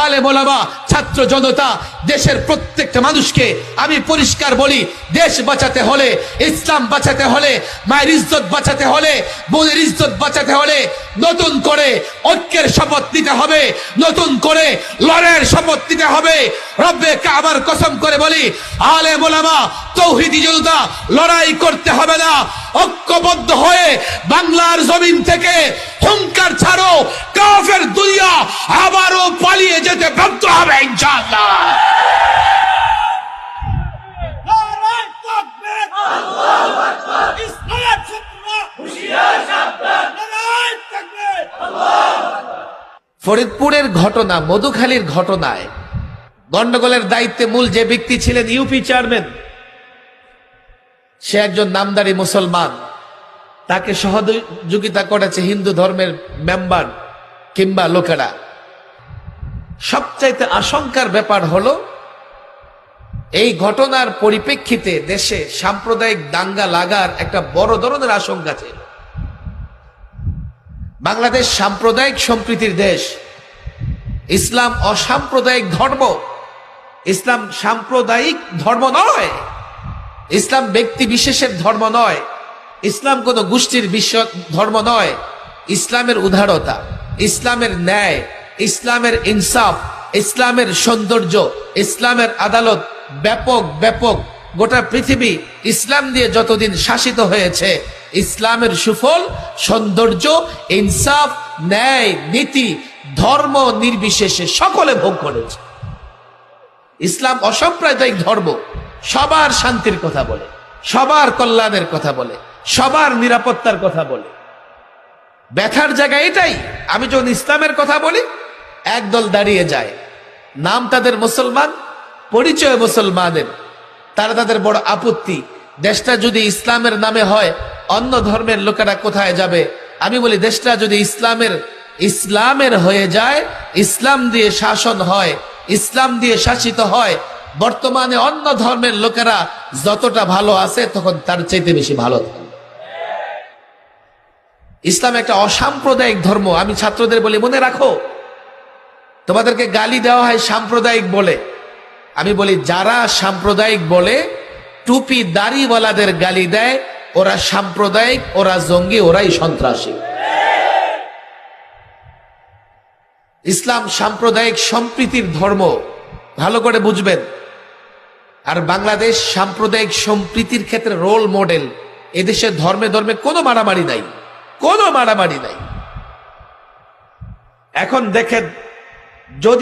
আলেম ওলামা, ছাত্র জনতা, দেশের প্রত্যেকটা মানুষকে আমি পরিষ্কার বলি, দেশ বাঁচাতে হলে, ইসলাম বাঁচাতে হলে, মায়ের ইজ্জত বাঁচাতে হলে, বোনের ইজ্জত বাঁচাতে হলে নতুন করে ঐক্যের শপথ নিতে হবে, নতুন করে লড়াইয়ের শপথ নিতে হবে। রব্বে কাবার কসম করে বলি, আলেম ওলামা, তৌহিদি জনতা, লড়াই করতে হবে না, ঐক্যবদ্ধ হয়ে বাংলার জমিন থেকে হুঙ্কার ছাড়ো, কাফের দুনিয়া আবারও পালিয়ে যেতে বাধ্য হবে ইনশাআল্লাহ। ফরিদপুরের ঘটনা, মধুখালীর ঘটনায় গন্ডগোলের দায়িত্বে মূল যে ব্যক্তি ছিলেন ইউপি চেয়ারম্যান, সে একজন নামদারি মুসলমান, তাকে সহযোগিতা করেছে হিন্দু ধর্মের মেম্বার কিংবা লোকেরা। সবচাইতে আশঙ্কার ব্যাপার হলো এই ঘটনার পরিপ্রেক্ষিতে দেশে সাম্প্রদায়িক দাঙ্গা লাগার একটা বড় ধরনের আশঙ্কা ছিল। বাংলাদেশ সাম্প্রদায়িক সম্প্রীতির দেশ, ইসলাম অসাম্প্রদায়িক ধর্ম। ইসলাম সাম্প্রদায়িক ধর্ম নয়, ইসলাম ব্যক্তি বিশেষের ধর্ম নয়, ইসলাম কোন গোষ্ঠীর ধর্ম নয়। ইসলামের উদারতা, ইসলামের ন্যায়, ইসলামের ইনসাফ, ইসলামের সৌন্দর্য, ইসলামের আদালত ব্যাপক ব্যাপক। গোটা পৃথিবী ইসলাম দিয়ে যতদিন শাসিত হয়েছে, ইসলামের সুফল, সৌন্দর্য, ইনসাফ, ন্যায়, নীতি ধর্ম নির্বিশেষে সকলে ভোগ করেছে। ইসলাম অসাম্প্রদায়িক ধর্ম, সবার শান্তির কথা বলে, সবার কল্যাণের কথা বলে, সবার নিরাপত্তার কথা বলে। ব্যথার জায়গা এটাই। আমি যখন ইসলামের কথা বলি, একদল দাঁড়িয়ে যায়, নাম তাদের মুসলমান, পরিচয় মুসলমানের, তারা তাদের বড় আপত্তি, দেশটা যদি ইসলামের নামে হয় অন্য ধর্মের লোকেরা কোথায় যাবে। আমি বলি, দেশটা যদি ইসলামের হয়ে যায়, ইসলাম দিয়ে শাসন হয়, ইসলাম দিয়ে শাসিত হয়, বর্তমানে অন্য ধর্মের লোকেরা যতটা ভালো আছে তখন তার চাইতে বেশি ভালো থাকে। ইসলাম একটা অসাম্প্রদায়িক ধর্ম। আমি ছাত্রদের বলি, মনে রাখো, তোমাদেরকে গালি দেওয়া হয় সাম্প্রদায়িক বলে। আমি বলি, যারা সাম্প্রদায়িক বলে টুপি দাড়িওয়ালাদের গালি দেয়, ওরা সাম্প্রদায়িক, ওরা জঙ্গি, ওরাই সন্ত্রাসী। ইসলাম সাম্প্রদায়িক সম্প্রীতির ধর্ম, ভালো করে বুঝবেন। আর বাংলাদেশ সাম্প্রদায়িক সম্প্রীতির ক্ষেত্রে রোল মডেল। এদেশে ধর্মে ধর্মে কোনো মারামারি নাই, কোনো মারামারি নাই। এখন দেখেন, যদি